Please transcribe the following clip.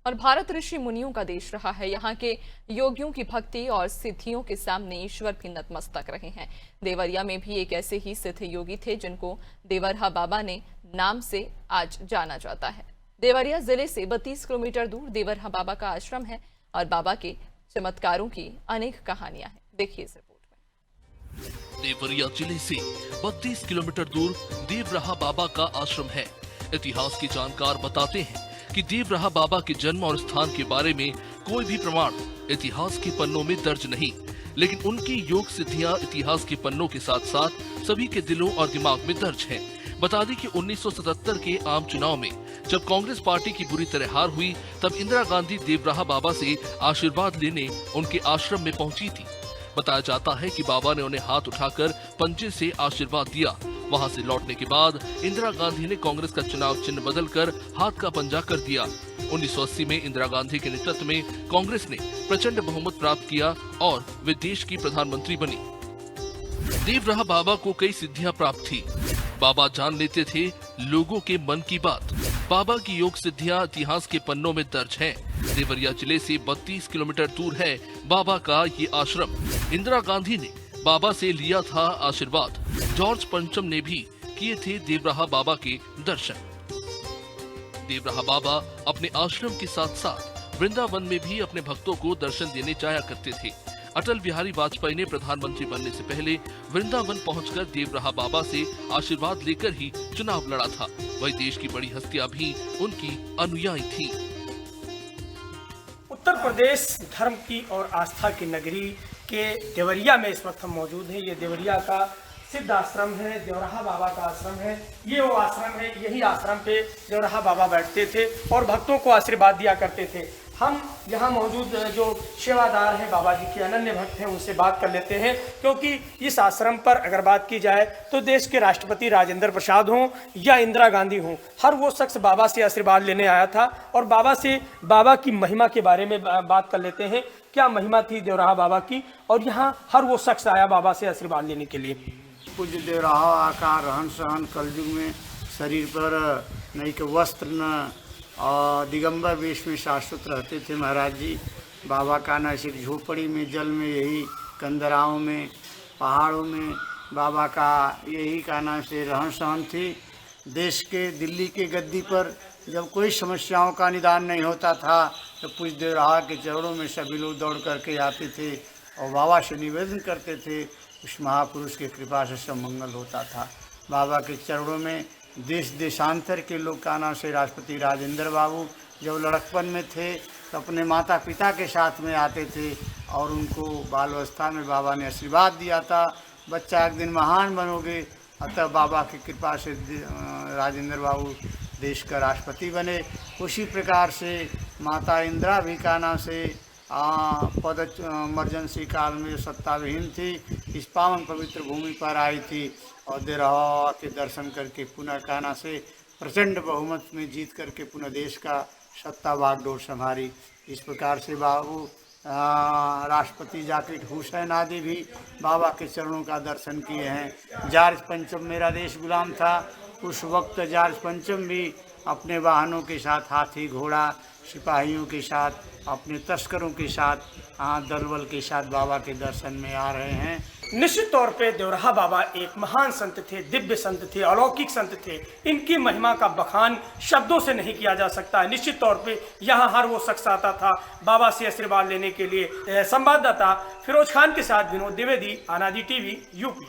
और भारत ऋषि मुनियों का देश रहा है। यहाँ के योगियों की भक्ति और सिद्धियों के सामने ईश्वर भी नतमस्तक रहे हैं। देवरिया में भी एक ऐसे ही सिद्ध योगी थे जिनको देवरहा बाबा ने नाम से आज जाना जाता है। देवरिया जिले से 32 किलोमीटर दूर देवरहा बाबा का आश्रम है और बाबा के चमत्कारों की अनेक कहानियां हैं। देखिए इस रिपोर्ट में। देवरिया जिले से 32 किलोमीटर दूर देवरहा बाबा का आश्रम है। इतिहास के जानकार बताते हैं कि देवरहा बाबा के जन्म और स्थान के बारे में कोई भी प्रमाण इतिहास के पन्नों में दर्ज नहीं, लेकिन उनकी योग सिद्धियां इतिहास के पन्नों के साथ साथ सभी के दिलों और दिमाग में दर्ज हैं। बता दें कि 1977 के आम चुनाव में जब कांग्रेस पार्टी की बुरी तरह हार हुई, तब इंदिरा गांधी देवरहा बाबा से आशीर्वाद लेने उनके आश्रम में पहुंची थी। बताया जाता है कि बाबा ने उन्हें हाथ उठाकर पंजे से आशीर्वाद दिया। वहां से लौटने के बाद इंदिरा गांधी ने कांग्रेस का चुनाव चिन्ह बदलकर हाथ का पंजा कर दिया। 1980 में इंदिरा गांधी के नेतृत्व में कांग्रेस ने प्रचंड बहुमत प्राप्त किया और वे देश की प्रधानमंत्री बनी। देवरहा बाबा को कई सिद्धियां प्राप्त थी। बाबा जान लेते थे लोगों के मन की बात। बाबा की योग सिद्धियां इतिहास के पन्नों में दर्ज हैं। देवरिया जिले से 32 किलोमीटर दूर है बाबा का ये आश्रम। इंदिरा गांधी ने बाबा से लिया था आशीर्वाद। जॉर्ज पंचम ने भी किए थे देवरहा बाबा के दर्शन। देवरहा बाबा अपने आश्रम के साथ साथ वृंदावन में भी अपने भक्तों को दर्शन देने जाया करते थे। अटल बिहारी वाजपेयी ने प्रधानमंत्री बनने से पहले वृंदावन पहुंचकर देवरहा बाबा से आशीर्वाद लेकर ही चुनाव लड़ा था। वही देश की बड़ी हस्तियां भी उनकी अनुयायी थी। उत्तर प्रदेश धर्म की और आस्था की नगरी के देवरिया में इस वक्त हम मौजूद हैं। ये देवरिया का सिद्ध आश्रम है, देवरहा बाबा का आश्रम है। ये वो आश्रम है, यही आश्रम पे देवरहा बाबा बैठते थे और भक्तों को आशीर्वाद दिया करते थे। हम यहाँ मौजूद जो सेवादार हैं, बाबा जी के अनन्य भक्त हैं, उनसे बात कर लेते हैं, क्योंकि इस आश्रम पर अगर बात की जाए तो देश के राष्ट्रपति राजेंद्र प्रसाद हों या इंदिरा गांधी हों, हर वो शख्स बाबा से आशीर्वाद लेने आया था। और बाबा की महिमा के बारे में बात कर लेते हैं, क्या महिमा थी देवरहा बाबा की, और यहाँ हर वो शख्स आया बाबा से आशीर्वाद लेने के लिए। पूज्य देवरहा का रहन सहन कलयुग में शरीर पर नई के वस्त्र न और दिगंबर वेश में शाश्वत रहते थे महाराज जी। बाबा का न सिर्फ झोपड़ी में, जल में, यही कंदराओं में, पहाड़ों में बाबा का यही का नाम से रहन सहन थी। देश के दिल्ली के गद्दी पर जब कोई समस्याओं का निदान नहीं होता था तो पूज्य देवरहा के चरणों में सभी लोग दौड़ करके आते थे और बाबा से निवेदन करते थे। उस महापुरुष की कृपा से सब मंगल होता था। बाबा के चरणों में देश देशांतर के लोग का नाम से राष्ट्रपति राजेंद्र बाबू जब लड़कपन में थे तो अपने माता पिता के साथ में आते थे और उनको बाल अवस्था में बाबा ने आशीर्वाद दिया था, बच्चा एक दिन महान बनोगे। अतः बाबा की कृपा से राजेंद्र बाबू देश का राष्ट्रपति बने। उसी प्रकार से माता इंदिरा भी का नाम से पद इमरजेंसी काल में सत्ताविहीन थी, इस पावन पवित्र भूमि पर आई थी और देवरहा के दर्शन करके पुनः काना से प्रचंड बहुमत में जीत करके पुनः देश का सत्ता बागडोर संभाली। इस प्रकार से बाबू राष्ट्रपति जाकिर हुसैन आदि भी बाबा के चरणों का दर्शन किए हैं। जॉर्ज पंचम मेरा देश गुलाम था, उस वक्त जॉर्ज पंचम भी अपने वाहनों के साथ, हाथी घोड़ा सिपाहियों के साथ, अपने तस्करों के साथ, दलबल के साथ बाबा के दर्शन में आ रहे हैं। निश्चित तौर पे देवरहा बाबा एक महान संत थे, दिव्य संत थे, अलौकिक संत थे। इनकी महिमा का बखान शब्दों से नहीं किया जा सकता है। निश्चित तौर पे यहाँ हर वो शख्स आता था बाबा से आशीर्वाद लेने के लिए। संवाददाता फिरोज खान के साथ विनोद द्विवेदी, आनाजी टीवी, यूपी।